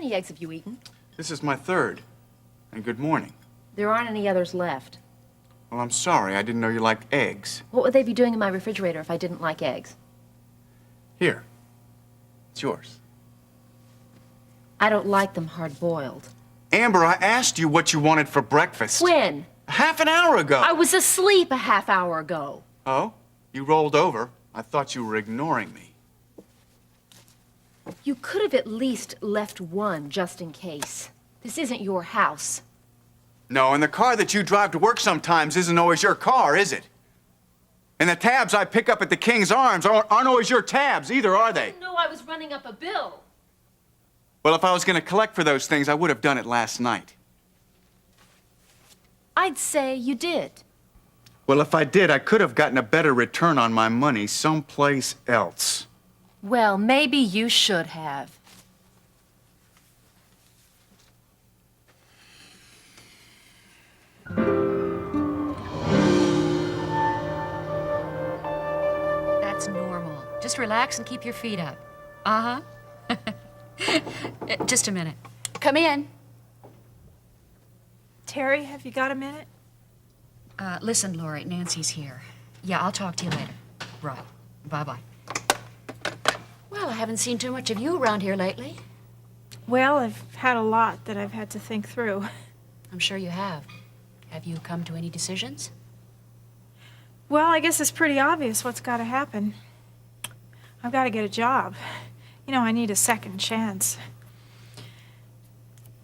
many eggs have you eaten? This is my third. And good morning. There aren't any others left. Well, I'm sorry. I didn't know you liked eggs. What would they be doing in my refrigerator if I didn't like eggs? Here. It's yours. I don't like them hard-boiled. Amber, I asked you what you wanted for breakfast. When? Half an hour ago. I was asleep a half hour ago. Oh? You rolled over. I thought you were ignoring me. You could have at least left one just in case. This isn't your house. No, and the car that you drive to work sometimes isn't always your car, is it? And the tabs I pick up at the King's Arms aren't always your tabs either, are they? No, I was running up a bill. Well, if I was going to collect for those things, I would have done it last night. I'd say you did. Well, if I did, I could have gotten a better return on my money someplace else. Well, maybe you should have. That's normal. Just relax and keep your feet up. Uh-huh. Just a minute. Come in. Terry, have you got a minute? Listen, Lori, Nancy's here. Yeah, I'll talk to you later. Right. Bye-bye. Well, I haven't seen too much of you around here lately. Well, I've had a lot that I've had to think through. I'm sure you have. Have you come to any decisions? Well, I guess it's pretty obvious what's got to happen. I've got to get a job. You know, I need a second chance.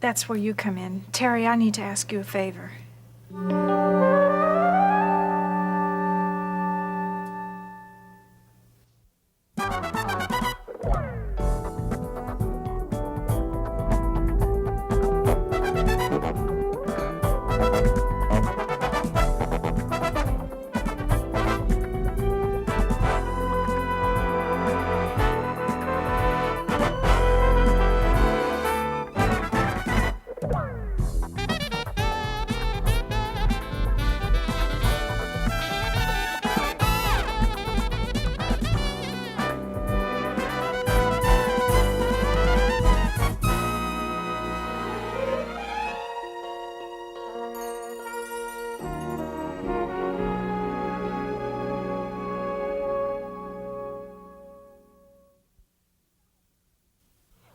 That's where you come in. Terry, I need to ask you a favor.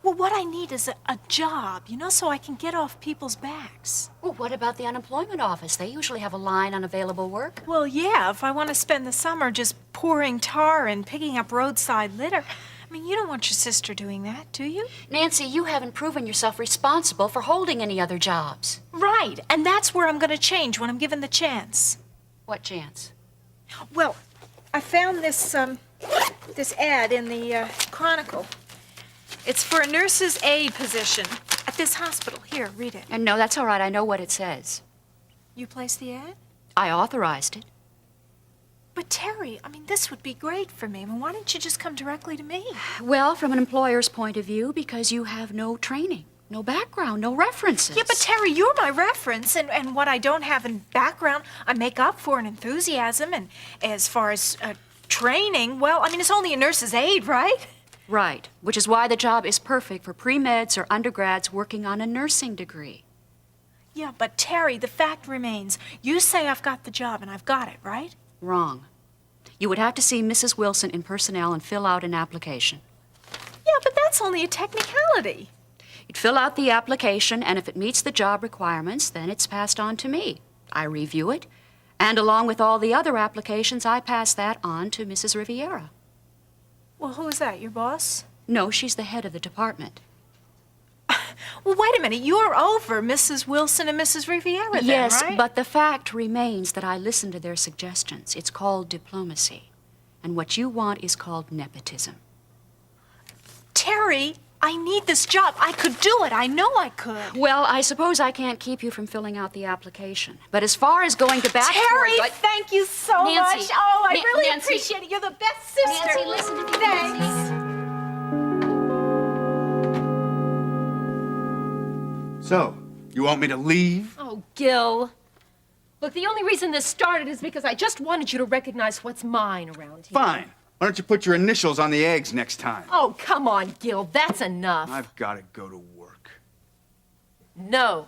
Well, what I need is a job, you know, so I can get off people's backs. Well, what about the unemployment office? They usually have a line on available work. Well, yeah, if I want to spend the summer just pouring tar and picking up roadside litter. I mean, you don't want your sister doing that, do you? Nancy, you haven't proven yourself responsible for holding any other jobs. Right, and that's where I'm going to change when I'm given the chance. What chance? Well, I found this ad in the Chronicle. It's for a nurse's aide position at this hospital. Here, read it. And no, that's all right. I know what it says. You placed the ad? I authorized it. But Terry, I mean, this would be great for me. I mean, why don't you just come directly to me? Well, from an employer's point of view, because you have no training, no background, no references. Yeah, but Terry, you're my reference, and what I don't have in background, I make up for in enthusiasm. And as far as training, well, I mean, it's only a nurse's aide, right? Right, which is why the job is perfect for pre-meds or undergrads working on a nursing degree. Yeah, but Terry, the fact remains, you say I've got the job, and I've got it, right? Wrong. You would have to see Mrs. Wilson in personnel and fill out an application. Yeah, but that's only a technicality. You'd fill out the application, and if it meets the job requirements, then it's passed on to me. I review it, and along with all the other applications, I pass that on to Mrs. Riviera. Well, who is that, your boss? No, she's the head of the department. Well, wait a minute. You're over Mrs. Wilson and Mrs. Riviera then, Yes, right? but the fact remains that I listen to their suggestions. It's called diplomacy. And what you want is called nepotism. Terry, I need this job. I could do it. I know I could. Well, I suppose I can't keep you from filling out the application. But as far as going to bat Terry, for it, thank you so Nancy, much. Oh, I really Nancy. appreciate it. You're the best sister. Nancy, listen to me. Thanks. Nancy. So, you want me to leave? Oh, Gil. Look, the only reason this started is because I just wanted you to recognize what's mine around here. Fine. Why don't you put your initials on the eggs next time? Oh, come on, Gil. That's enough. I've got to go to work. No.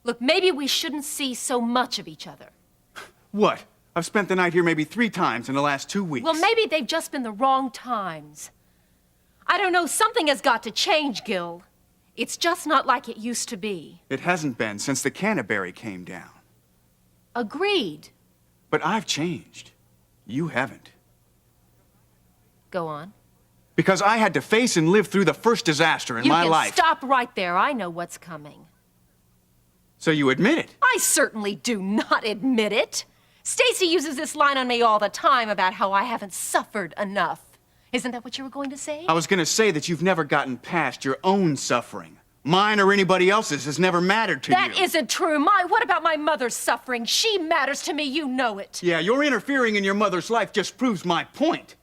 Look, maybe we shouldn't see so much of each other. What? I've spent the night here maybe 3 times in the last 2 weeks. Well, maybe they've just been the wrong times. I don't know, something has got to change, Gil. It's just not like it used to be. It hasn't been since the Canterbury came down. Agreed. But I've changed. You haven't. Go on. Because I had to face and live through the first disaster in my life. Stop right there. I know what's coming. So you admit it? I certainly do not admit it. Stacy uses this line on me all the time about how I haven't suffered enough. Isn't that what you were going to say? I was going to say that you've never gotten past your own suffering. Mine or anybody else's has never mattered to you. That isn't true. What about my mother's suffering? She matters to me, you know it. Yeah, your interfering in your mother's life just proves my point.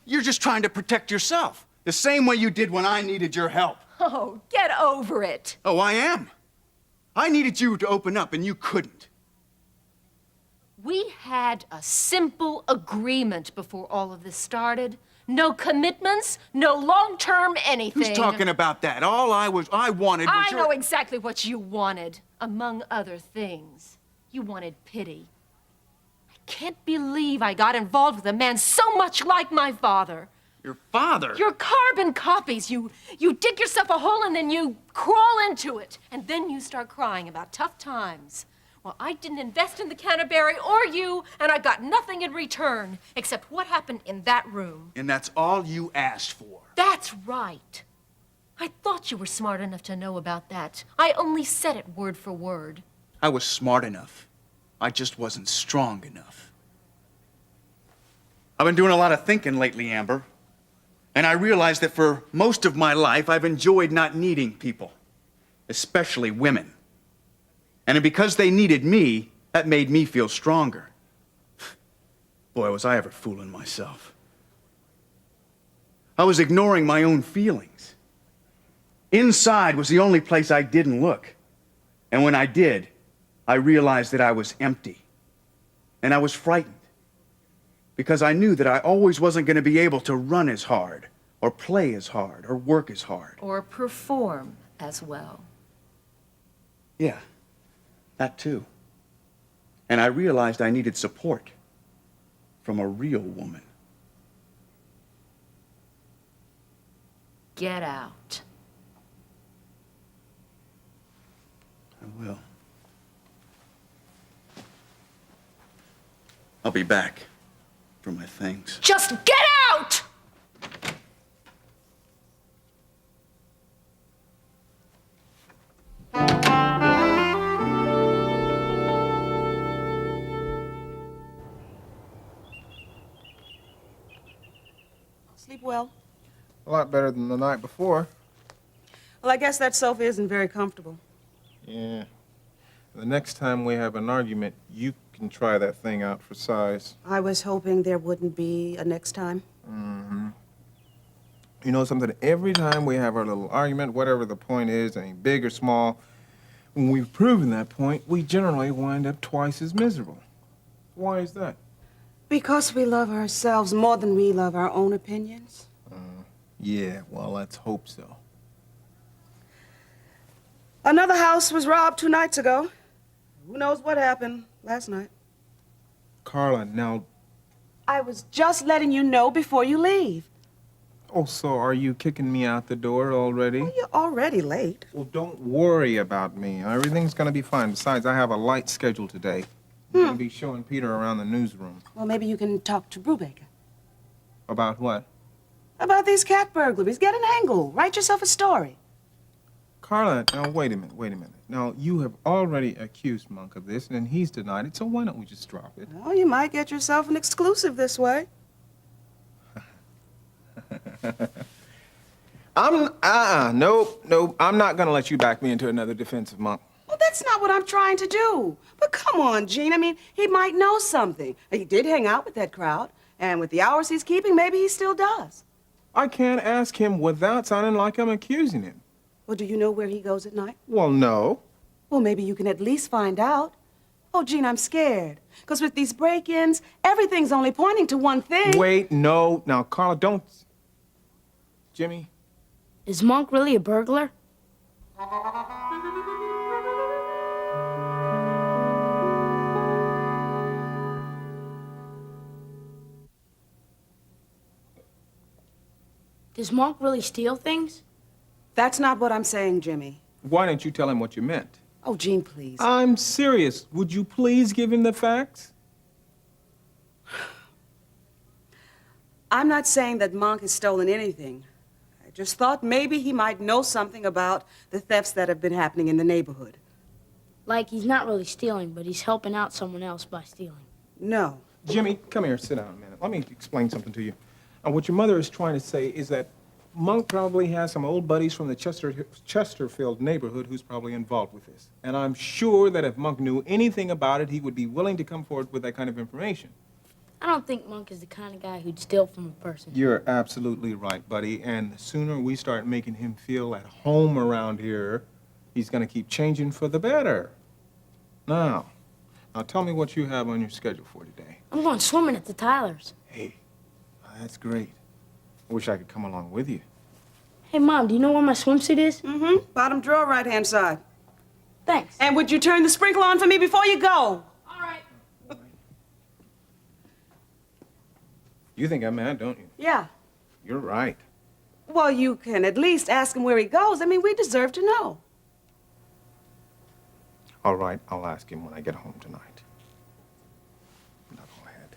You're just trying to protect yourself, the same way you did when I needed your help. Oh, get over it. Oh, I am. I needed you to open up, and you couldn't. We had a simple agreement before all of this started. No commitments, no long-term anything. Who's talking about that? All I wanted was I know exactly what you wanted, among other things. You wanted pity. I can't believe I got involved with a man so much like my father. Your father? You're carbon copies. You dig yourself a hole and then you crawl into it. And then you start crying about tough times. Well, I didn't invest in the Canterbury or you, and I got nothing in return, except what happened in that room. And that's all you asked for. That's right. I thought you were smart enough to know about that. I only said it word for word. I was smart enough. I just wasn't strong enough. I've been doing a lot of thinking lately, Amber. And I realized that for most of my life, I've enjoyed not needing people, especially women. And because they needed me, that made me feel stronger. Boy, was I ever fooling myself. I was ignoring my own feelings. Inside was the only place I didn't look. And when I did, I realized that I was empty. And I was frightened. Because I knew that I always wasn't going to be able to run as hard, or play as hard, or work as hard. Or perform as well. Yeah, that too. And I realized I needed support from a real woman. Get out. I will. I'll be back for my things. Just get out! Sleep well? A lot better than the night before. Well, I guess that sofa isn't very comfortable. Yeah. The next time we have an argument, you can try that thing out for size. I was hoping there wouldn't be a next time. Mm-hmm. You know something? Every time we have our little argument, whatever the point is, any big or small, when we've proven that point, we generally wind up twice as miserable. Why is that? Because we love ourselves more than we love our own opinions. Yeah, well, let's hope so. Another house was robbed 2 nights ago. Who knows what happened last night? Carla, now... I was just letting you know before you leave. Oh, so are you kicking me out the door already? Well, you're already late. Well, don't worry about me. Everything's gonna be fine. Besides, I have a light schedule today. I'm gonna be showing Peter around the newsroom. Well, maybe you can talk to Brubaker. About what? About these cat burglaries. Get an angle. Write yourself a story. Carla, now wait a minute. Now, you have already accused Monk of this, and he's denied it, so why don't we just drop it? Well, you might get yourself an exclusive this way. Nope. I'm not gonna let you back me into another defense of Monk. Well, that's not what I'm trying to do. But come on, Gene. I mean, he might know something. He did hang out with that crowd, and with the hours he's keeping, maybe he still does. I can't ask him without sounding like I'm accusing him. Well, do you know where he goes at night? Well, no. Well, maybe you can at least find out. Oh, Gene, I'm scared. Because with these break-ins, everything's only pointing to one thing. Wait, no. Now, Carla, don't... Jimmy, Is Monk really a burglar? Does Monk really steal things? That's not what I'm saying, Jimmy. Why didn't you tell him what you meant? Oh, Gene, please. I'm serious. Would you please give him the facts? I'm not saying that Monk has stolen anything. I just thought maybe he might know something about the thefts that have been happening in the neighborhood. Like he's not really stealing, but he's helping out someone else by stealing. No. Jimmy, come here. Sit down a minute. Let me explain something to you. What your mother is trying to say is that Monk probably has some old buddies from the Chesterfield neighborhood who's probably involved with this. And I'm sure that if Monk knew anything about it, he would be willing to come forward with that kind of information. I don't think Monk is the kind of guy who'd steal from a person. You're absolutely right, buddy. And the sooner we start making him feel at home around here, he's going to keep changing for the better. Now tell me what you have on your schedule for today. I'm going swimming at the Tylers. Hey, that's great. I wish I could come along with you. Hey, Mom, do you know where my swimsuit is? Mm-hmm. Bottom drawer, right-hand side. Thanks. And would you turn the sprinkler on for me before you go? All right. You think I'm mad, don't you? Yeah. You're right. Well, you can at least ask him where he goes. I mean, we deserve to know. All right, I'll ask him when I get home tonight. Knucklehead.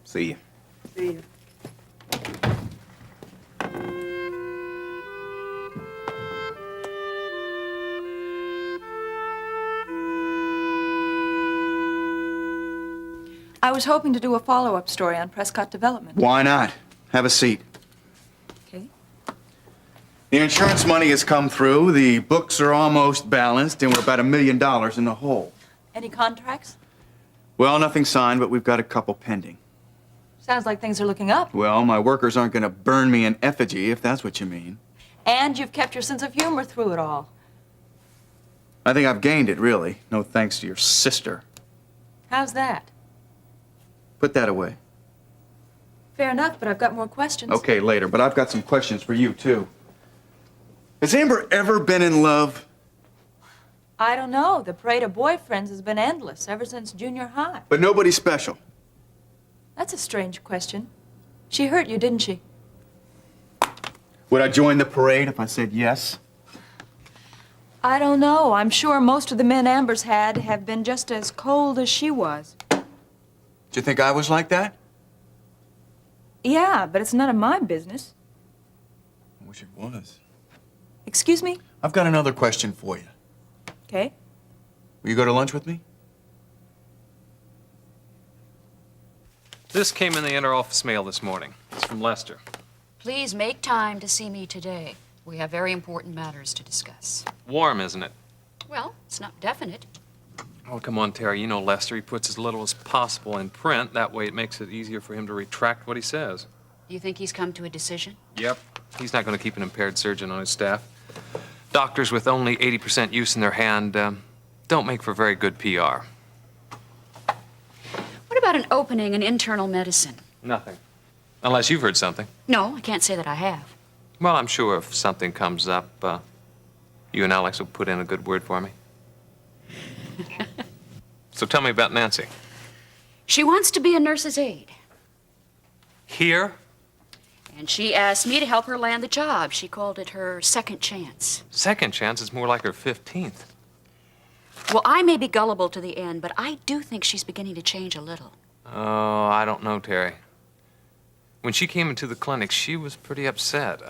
See you. See you. I was hoping to do a follow-up story on Prescott Development. Why not? Have a seat. Okay. The insurance money has come through, the books are almost balanced, and we're about $1 million in the hole. Any contracts? Well, nothing signed, but we've got a couple pending. Sounds like things are looking up. Well, my workers aren't going to burn me in effigy, if that's what you mean. And you've kept your sense of humor through it all. I think I've gained it, really. No thanks to your sister. How's that? Put that away. Fair enough, but I've got more questions. Okay, later, but I've got some questions for you, too. Has Amber ever been in love? I don't know. The parade of boyfriends has been endless ever since junior high. But nobody special. That's a strange question. She hurt you, didn't she? Would I join the parade if I said yes? I don't know. I'm sure most of the men Amber's had have been just as cold as she was. Do you think I was like that? Yeah, but it's none of my business. I wish it was. Excuse me? I've got another question for you. Okay. Will you go to lunch with me? This came in the inter-office mail this morning. It's from Lester. Please make time to see me today. We have very important matters to discuss. Warm, isn't it? Well, it's not definite. Oh, come on, Terry. You know Lester. He puts as little as possible in print. That way it makes it easier for him to retract what he says. Do you think he's come to a decision? Yep. He's not going to keep an impaired surgeon on his staff. Doctors with only 80% use in their hand don't make for very good PR. What about an opening in internal medicine? Nothing. Unless you've heard something. No, I can't say that I have. Well, I'm sure if something comes up, you and Alex will put in a good word for me. So tell me about Nancy. She wants to be a nurse's aide. Here? And she asked me to help her land the job. She called it her second chance. Second chance is more like her 15th. Well, I may be gullible to the end, but I do think she's beginning to change a little. Oh, I don't know, Terry. When she came into the clinic, she was pretty upset.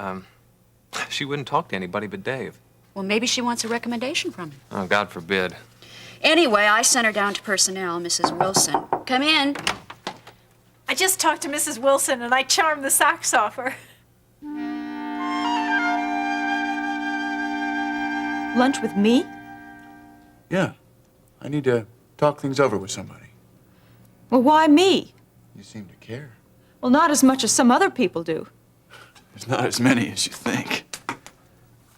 She wouldn't talk to anybody but Dave. Well, maybe she wants a recommendation from him. Oh, God forbid. Anyway, I sent her down to personnel, Mrs. Wilson. Come in. I just talked to Mrs. Wilson and I charmed the socks off her. Lunch with me? Yeah. I need to talk things over with somebody. Well, why me? You seem to care. Well, not as much as some other people do. There's not as many as you think.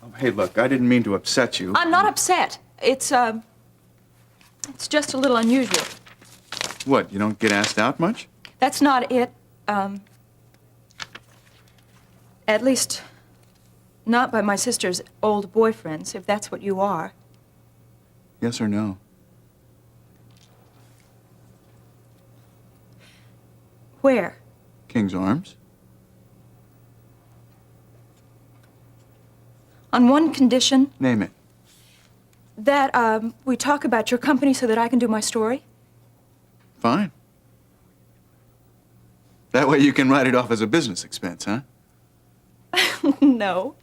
Oh, hey, look, I didn't mean to upset you. I'm not upset. It's just a little unusual. What, you don't get asked out much? That's not it. At least, not by my sister's old boyfriends, if that's what you are. Yes or no? Where? King's Arms. On one condition, Name it. that we talk about your company so that I can do my story. Fine. That way you can write it off as a business expense, huh? No.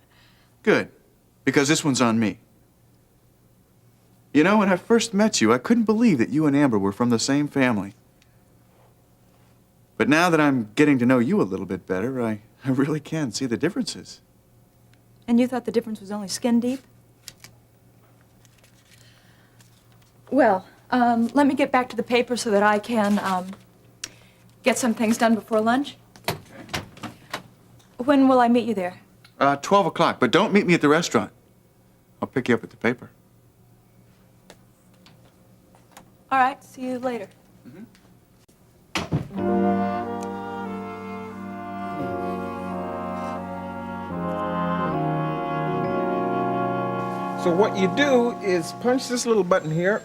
Good, because this one's on me. You know, when I first met you, I couldn't believe that you and Amber were from the same family. But now that I'm getting to know you a little bit better, I really can see the differences. And you thought the difference was only skin deep? Well, let me get back to the paper so that I can get some things done before lunch. When will I meet you there? 12 o'clock, but don't meet me at the restaurant. I'll pick you up at the paper. All right, see you later. So what you do is punch this little button here,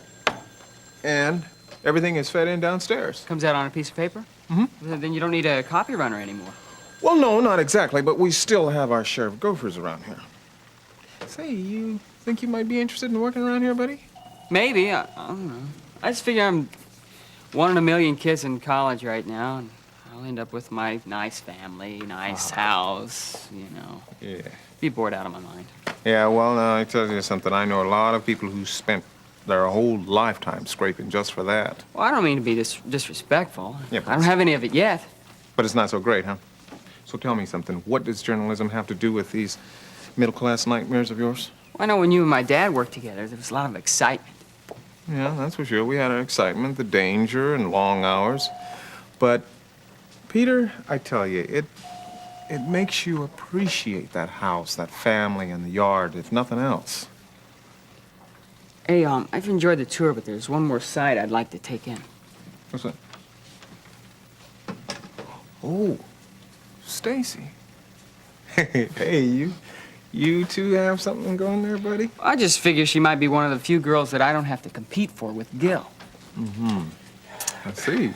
and everything is fed in downstairs. Comes out on a piece of paper? Mm-hmm. Then you don't need a copy runner anymore. Well, no, not exactly, but we still have our share of gophers around here. Say, you think you might be interested in working around here, buddy? Maybe. I don't know. I just figure I'm one in a million kids in college right now, and I'll end up with my nice family, nice house, you know. Yeah. Be bored out of my mind. Yeah, well, now, I tell you something. I know a lot of people who spent their whole lifetime scraping just for that. Well, I don't mean to be disrespectful. Yeah, but I don't have any of it yet. But it's not so great, huh? So tell me something. What does journalism have to do with these middle-class nightmares of yours? Well, I know when you and my dad worked together, there was a lot of excitement. Yeah, that's for sure. We had our excitement, the danger, and long hours. But, Peter, I tell you, it makes you appreciate that house, that family, and the yard, if nothing else. Hey, I've enjoyed the tour, but there's one more site I'd like to take in. What's that? Oh, Stacy. Hey, you two have something going there, buddy? I just figure she might be one of the few girls that I don't have to compete for with Gil. I see.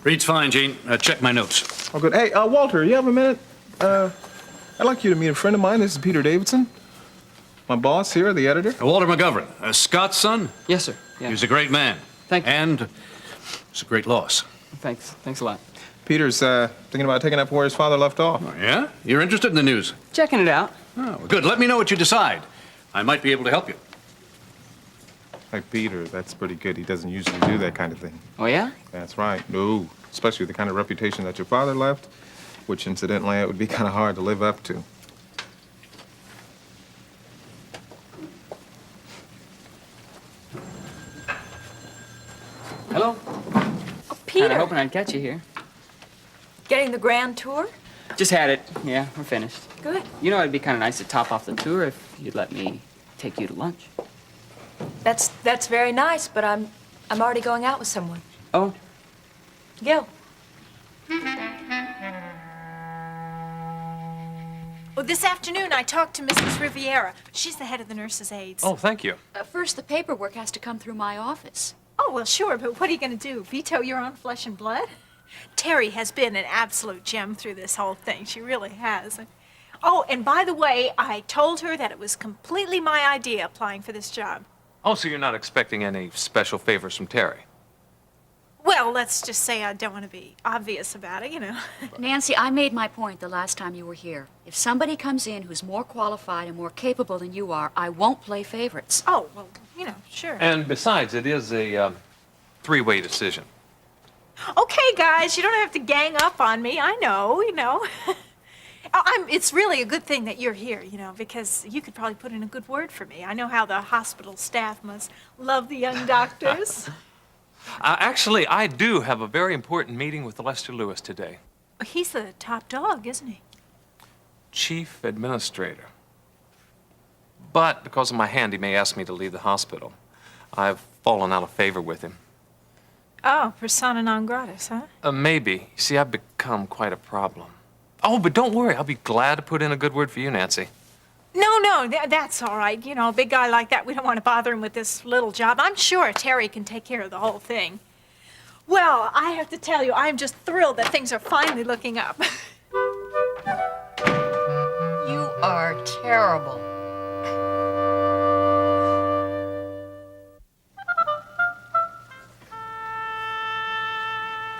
Read's fine, Gene. Check my notes. Oh, good. Hey, Walter, you have a minute? I'd like you to meet a friend of mine. This is Peter Davidson. My boss here, the editor. Walter McGovern, Scott's son. Yes, sir. He Yeah. was a great man. Thank you. And it's a great loss. Thanks. Thanks a lot. Peter's thinking about taking up where his father left off. Oh, yeah? You're interested in the news? Checking it out. Oh, good. Let me know what you decide. I might be able to help you. Hey, Peter, that's pretty good. He doesn't usually do that kind of thing. Oh, yeah? That's right. No, especially the kind of reputation that your father left, which incidentally it would be kind of hard to live up to. Hello? Oh, Peter, I'm hoping I'd catch you here. getting the grand tour? Just had it. Yeah, we're finished. Good. You know, it'd be kind of nice to top off the tour if you'd let me take you to lunch. That's very nice, but I'm already going out with someone. Oh, Gil. Well, this afternoon I talked to Mrs. Riviera. She's the head of the nurses' aides. Oh, thank you. First, the paperwork has to come through my office. Oh, well, sure, but what are you going to do? Veto your own flesh and blood? Terry has been an absolute gem through this whole thing. She really has. Oh, and by the way, I told her that it was completely my idea applying for this job. Oh, so you're not expecting any special favors from Terry? Well, let's just say I don't want to be obvious about it, you know. Nancy, I made my point the last time you were here. If somebody comes in who's more qualified and more capable than you are, I won't play favorites. Oh, well, you know, sure. And besides, it is a three-way decision. Okay, guys, you don't have to gang up on me. I know, you know. It's really a good thing that you're here, you know, because you could probably put in a good word for me. I know how the hospital staff must love the young doctors. Actually, I do have a very important meeting with Lester Lewis today. He's the top dog, isn't he? Chief Administrator. But because of my hand, he may ask me to leave the hospital. I've fallen out of favor with him. Oh, persona non gratis, huh? Maybe. You see, I've become quite a problem. Oh, but don't worry. I'll be glad to put in a good word for you, Nancy. No, that's all right. You know, a big guy like that, we don't want to bother him with this little job. I'm sure Terry can take care of the whole thing. Well, I have to tell you, I'm just thrilled that things are finally looking up. You are terrible.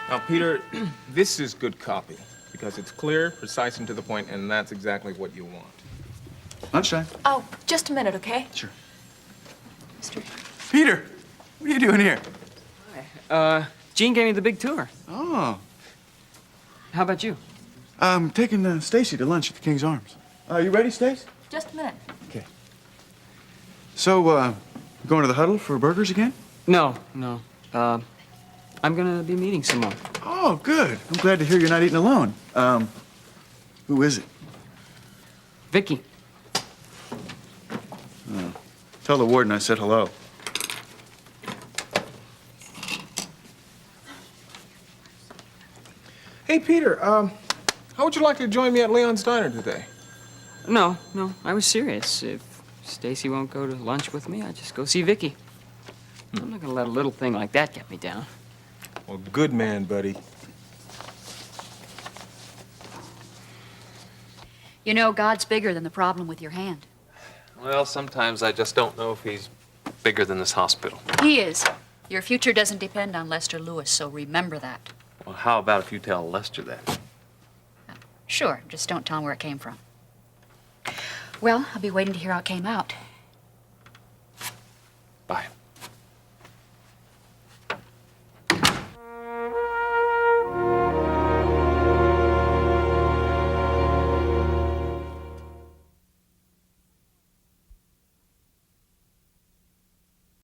Now, Peter, this is good copy because it's clear, precise, and to the point, and that's exactly what you want. Lunchtime. Oh, just a minute, okay? Sure. Mr. Peter, what are you doing here? Gene gave me the big tour. Oh, How about you? I'm taking Stacy to lunch at the King's Arms. You ready, Stace? Just a minute. Okay. So, going to the huddle for burgers again? No. I'm gonna be meeting someone. Oh, good. I'm glad to hear you're not eating alone. Who is it? Vicky. Tell the warden I said hello. Hey, Peter, how would you like to join me at Leon's Diner today? No, I was serious. If Stacy won't go to lunch with me, I just go see Vicky. I'm not gonna let a little thing like that get me down. Well, good man, buddy. You know, God's bigger than the problem with your hand. Well, sometimes I just don't know if he's bigger than this hospital. He is. Your future doesn't depend on Lester Lewis, so remember that. Well, how about if you tell Lester that? Sure, just don't tell him where it came from. Well, I'll be waiting to hear how it came out.